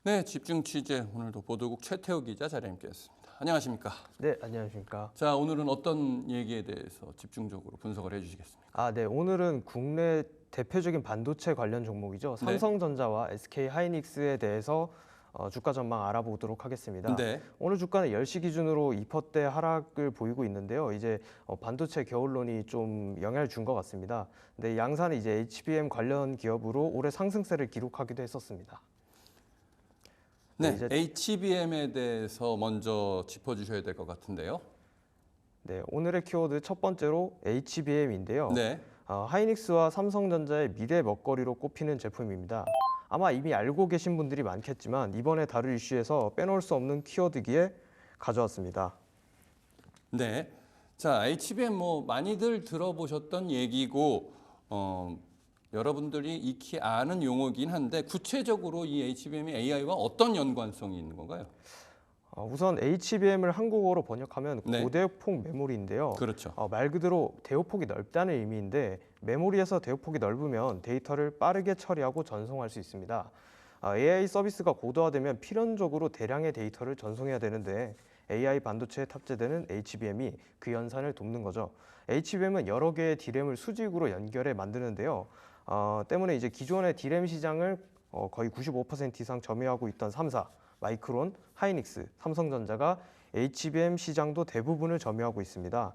네, 집중 취재 오늘도 보도국 최태호 기자 자리에 함께했습니다. 안녕하십니까? 네, 안녕하십니까. 자, 오늘은 어떤 얘기에 대해서 집중적으로 분석을 해주시겠습니까? 네, 오늘은 국내 대표적인 반도체 관련 종목이죠. 네. 삼성전자와 SK 하이닉스에 대해서 주가 전망 알아보도록 하겠습니다. 네. 오늘 주가는 10시 기준으로 2%대 하락을 보이고 있는데요. 이제 반도체 겨울론이 좀 영향을 준 것 같습니다. 근데 양사는 이제 HBM 관련 기업으로 올해 상승세를 기록하기도 했었습니다. 네, 이제 HBM에 대해서 먼저 짚어주셔야 될 것 같은데요. 네, 오늘의 키워드 첫 번째로 HBM인데요. 네. 하이닉스와 삼성전자의 미래 먹거리로 꼽히는 제품입니다. 아마 이미 알고 계신 분들이 많겠지만 이번에 다룰 이슈에서 빼놓을 수 없는 키워드기에 가져왔습니다. 네. 자, HBM 많이들 들어보셨던 얘기고 여러분들이 익히 아는 용어긴 한데 구체적으로 이 HBM이 AI와 어떤 연관성이 있는 건가요? 우선 HBM을 한국어로 번역하면 네. 고대역폭 메모리인데요. 그렇죠. 말 그대로 대역폭이 넓다는 의미인데 메모리에서 대역폭이 넓으면 데이터를 빠르게 처리하고 전송할 수 있습니다. AI 서비스가 고도화되면 필연적으로 대량의 데이터를 전송해야 되는데 AI 반도체에 탑재되는 HBM이 그 연산을 돕는 거죠. HBM은 여러 개의 D램을 수직으로 연결해 만드는데요. 때문에 이제 기존의 D램 시장을 거의 95% 이상 점유하고 있던 3사, 마이크론, 하이닉스, 삼성전자가 HBM 시장도 대부분을 점유하고 있습니다.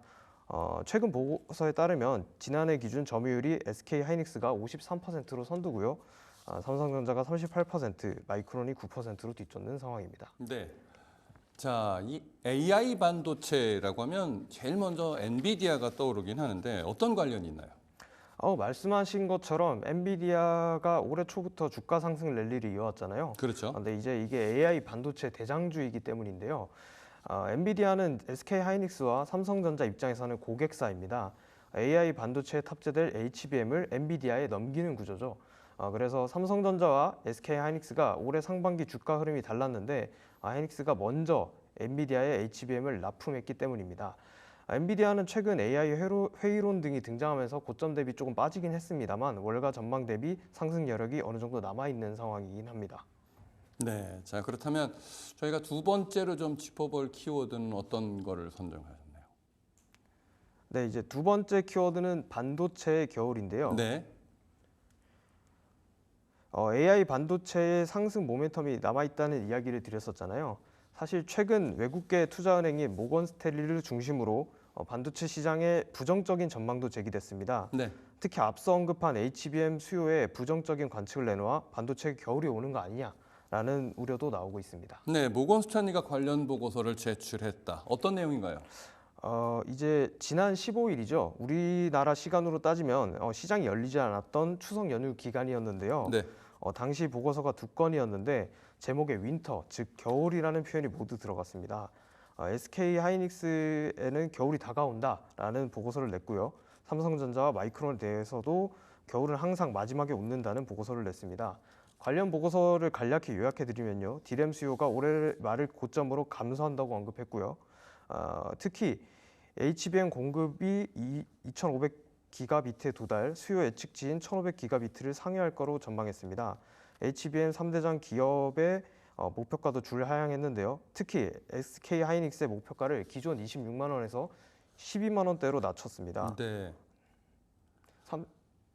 최근 보고서에 따르면 지난해 기준 점유율이 SK 하이닉스가 53%로 선두고요. 삼성전자가 38%, 마이크론이 9%로 뒤쫓는 상황입니다. 네. 자, 이 AI 반도체라고 하면 제일 먼저 엔비디아가 떠오르긴 하는데 어떤 관련이 있나요? 말씀하신 것처럼 엔비디아가 올해 초부터 주가 상승 랠리를 이어왔잖아요. 그렇죠. 근데 이제 이게 AI 반도체 대장주이기 때문인데요. 엔비디아는 SK 하이닉스와 삼성전자 입장에서는 고객사입니다. AI 반도체에 탑재될 HBM을 엔비디아에 넘기는 구조죠. 그래서 삼성전자와 SK 하이닉스가 올해 상반기 주가 흐름이 달랐는데 하이닉스가 먼저 엔비디아의 HBM을 납품했기 때문입니다. 엔비디아는 최근 AI 회의론 등이 등장하면서 고점 대비 조금 빠지긴 했습니다만 월가 전망 대비 상승 여력이 어느 정도 남아있는 상황이긴 합니다. 네. 자, 그렇다면 저희가 두 번째로 좀 짚어볼 키워드는 어떤 거를 선정하셨나요? 네, 이제 두 번째 키워드는 반도체의 겨울인데요. 네. AI 반도체의 상승 모멘텀이 남아있다는 이야기를 드렸었잖아요. 사실 최근 외국계 투자은행인 모건 스탠리를 중심으로 반도체 시장에 부정적인 전망도 제기됐습니다. 네. 특히 앞서 언급한 HBM 수요에 부정적인 관측을 내놓아 반도체 겨울이 오는 거 아니냐라는 우려도 나오고 있습니다. 네, 모건 스탠리가 관련 보고서를 제출했다. 어떤 내용인가요? 이제 지난 15일이죠. 우리나라 시간으로 따지면 시장이 열리지 않았던 추석 연휴 기간이었는데요. 네. 당시 보고서가 두 건이었는데 제목에 윈터, 즉 겨울이라는 표현이 모두 들어갔습니다. SK 하이닉스에는 겨울이 다가온다라는 보고서를 냈고요. 삼성전자와 마이크론에 대해서도 겨울은 항상 마지막에 온는다는 보고서를 냈습니다. 관련 보고서를 간략히 요약해드리면요. D램 수요가 올해 말을 고점으로 감소한다고 언급했고요. 특히 HBM 공급이 2,500기가비트에 도달, 수요 예측치인 1,500기가비트를 상회할 거로 전망했습니다. HBM 3대장 기업의 목표가도 줄하향했는데요. 특히 SK 하이닉스의 목표가를 기존 26만 원에서 12만 원대로 낮췄습니다. 네.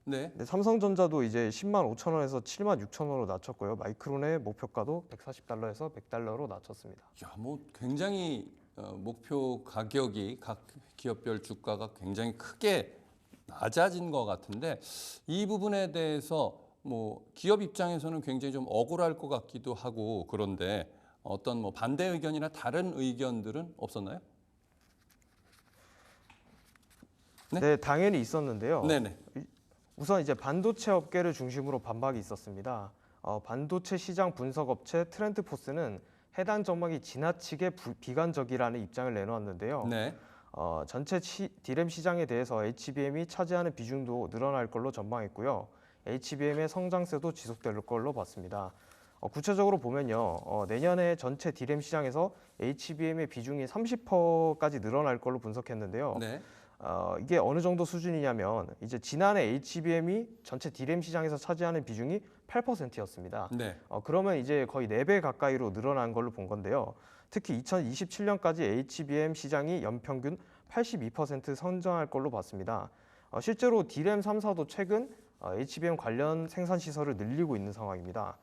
네. 삼성전자도 이제 10만 5천 원에서 7만 6천 원으로 낮췄고요. 마이크론의 목표가도 140달러에서 100달러로 낮췄습니다. 야, 굉장히 목표 가격이 각 기업별 주가가 굉장히 크게 낮아진 것 같은데 이 부분에 대해서 기업 입장에서는 굉장히 좀 억울할 것 같기도 하고 그런데 어떤 반대 의견이나 다른 의견들은 없었나요? 네, 당연히 있었는데요. 네네. 우선 이제 반도체 업계를 중심으로 반박이 있었습니다. 반도체 시장 분석 업체 트렌드포스는 해당 전망이 지나치게 비관적이라는 입장을 내놓았는데요. 네. 전체 D램 시장에 대해서 HBM이 차지하는 비중도 늘어날 걸로 전망했고요. HBM의 성장세도 지속될 걸로 봤습니다. 구체적으로 보면요, 내년에 전체 D램 시장에서 HBM의 비중이 30%까지 늘어날 걸로 분석했는데요. 네. 이게 어느 정도 수준이냐면 이제 지난해 HBM이 전체 D램 시장에서 차지하는 비중이 8%였습니다. 네. 그러면 이제 거의 4배 가까이로 늘어난 걸로 본 건데요. 특히 2027년까지 HBM 시장이 연평균 82% 성장할 걸로 봤습니다. 실제로 D램 3사도 최근 HBM 관련 생산 시설을 늘리고 있는 상황입니다.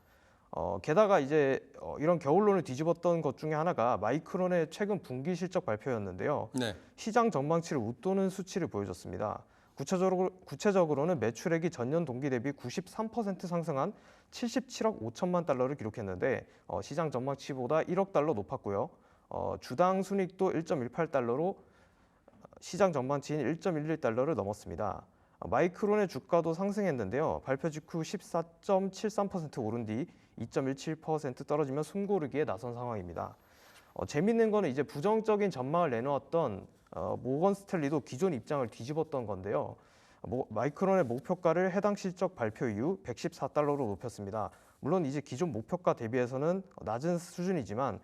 게다가 이제 이런 겨울론을 뒤집었던 것 중에 하나가 마이크론의 최근 분기 실적 발표였는데요. 네. 시장 전망치를 웃도는 수치를 보여줬습니다. 구체적으로는 매출액이 전년 동기 대비 93% 상승한 77억 5천만 달러를 기록했는데 시장 전망치보다 1억 달러 높았고요. 주당 순이익도 1.18달러로 시장 전망치인 1.11달러를 넘었습니다. 마이크론의 주가도 상승했는데요. 발표 직후 14.73% 오른 뒤 2.17% 떨어지며 숨고르기에 나선 상황입니다. 재밌는 거는 이제 부정적인 전망을 내놓았던 모건 스탠리도 기존 입장을 뒤집었던 건데요. 마이크론의 목표가를 해당 실적 발표 이후 114달러로 높였습니다. 물론 이제 기존 목표가 대비해서는 낮은 수준이지만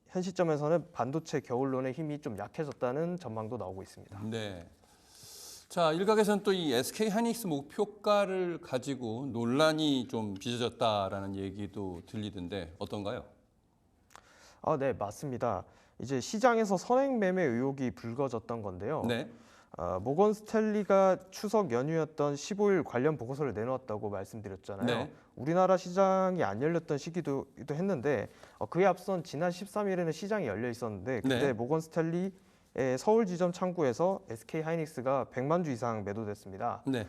현 시점에서는 반도체 겨울론의 힘이 좀 약해졌다는 전망도 나오고 있습니다. 네. 자, 일각에서는 또 이 SK 하이닉스 목표가를 가지고 논란이 좀 빚어졌다라는 얘기도 들리던데 어떤가요? 네, 맞습니다. 이제 시장에서 선행 매매 의혹이 불거졌던 건데요. 네. 모건 스탠리가 추석 연휴였던 15일 관련 보고서를 내놓았다고 말씀드렸잖아요. 네. 우리나라 시장이 안 열렸던 시기도 했는데 그에 앞선 지난 13일에는 시장이 열려 있었는데 그때 네. 모건 스탠리의 서울 지점 창구에서 SK 하이닉스가 100만 주 이상 매도됐습니다. 네.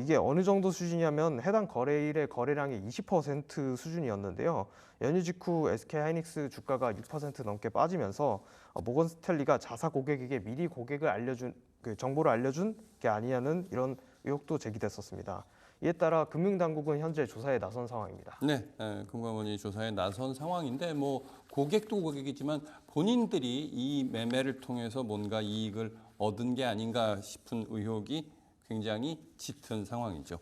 이게 어느 정도 수준이냐면 해당 거래일의 거래량의 20% 수준이었는데요. 연휴 직후 SK 하이닉스 주가가 6% 넘게 빠지면서 모건 스탠리가 자사 고객에게 미리 고객을 알려준 정보를 알려준 게 아니냐는 이런 의혹도 제기됐었습니다. 이에 따라 금융당국은 현재 조사에 나선 상황입니다. 네, 금감원이 조사에 나선 상황인데 뭐 고객도 고객이지만 본인들이 이 매매를 통해서 뭔가 이익을 얻은 게 아닌가 싶은 의혹이 굉장히 짙은 상황이죠.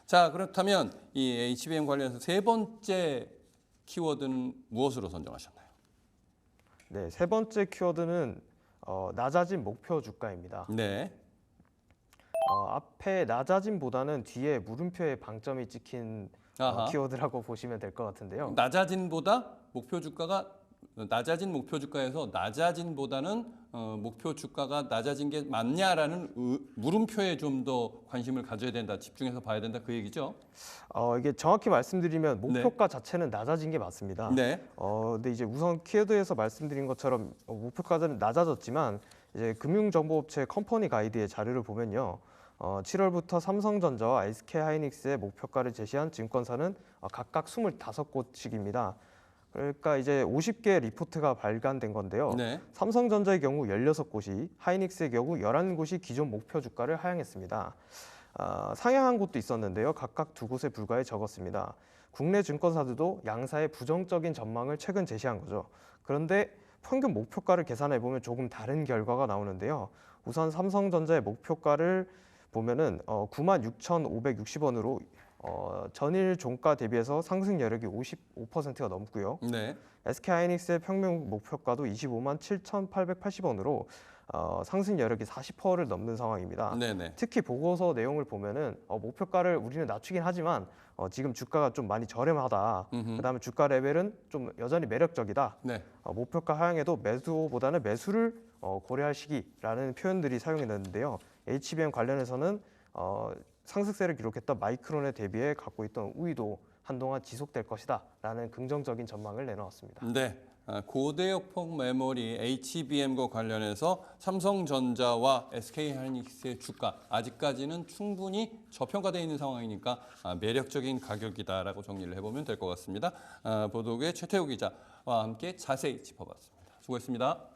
자, 그렇다면 이 HBM 관련해서 세 번째 키워드는 무엇으로 선정하셨나요? 네, 세 번째 키워드는 낮아진 목표 주가입니다. 네, 앞에 낮아진보다는 뒤에 물음표에 방점이 찍힌 아하. 키워드라고 보시면 될 것 같은데요. 낮아진보다 목표 주가가 낮아진 목표 주가에서 낮아진보다는 목표 주가가 낮아진 게 맞냐라는 물음표에 좀 더 관심을 가져야 된다, 집중해서 봐야 된다 그 얘기죠. 이게 정확히 말씀드리면 목표가 자체는 낮아진 게 맞습니다. 네, 근데 이제 우선 키워드에서 말씀드린 것처럼 목표가는 낮아졌지만 이제 금융정보업체 컴퍼니 가이드의 자료를 보면요. 7월부터 삼성전자와 SK하이닉스의 목표가를 제시한 증권사는 각각 25곳씩입니다. 그러니까 이제 50개 리포트가 발간된 건데요. 네, 삼성전자의 경우 16곳이, 하이닉스의 경우 11곳이 기존 목표 주가를 하향했습니다. 상향한 곳도 있었는데요. 각각 2곳에 불과해 적었습니다. 국내 증권사들도 양사의 부정적인 전망을 최근 제시한 거죠. 그런데 평균 목표가를 계산해 보면 조금 다른 결과가 나오는데요. 우선 삼성전자의 목표가를 보면은 96,560원으로 전일 종가 대비해서 상승 여력이 55%가 넘고요. 네, SK하이닉스의 평균 목표가도 257,880원으로 상승 여력이 40%를 넘는 상황입니다. 네, 네, 특히 보고서 내용을 보면은 목표가를 우리는 낮추긴 하지만 지금 주가가 좀 많이 저렴하다. 그다음에 주가 레벨은 좀 여전히 매력적이다. 네, 목표가 하향에도 매수보다는 매수를 고려할 시기라는 표현들이 사용했는데요. HBM 관련해서는 상승세를 기록했던 마이크론에 대비해 갖고 있던 우위도 한동안 지속될 것이다라는 긍정적인 전망을 내놓았습니다. 네. 고대역폭 메모리 HBM과 관련해서 삼성전자와 SK하이닉스의 주가 아직까지는 충분히 저평가되어 있는 상황이니까 매력적인 가격이다라고 정리를 해보면 될 것 같습니다. 보도국의 최태우 기자와 함께 자세히 짚어봤습니다. 수고했습니다.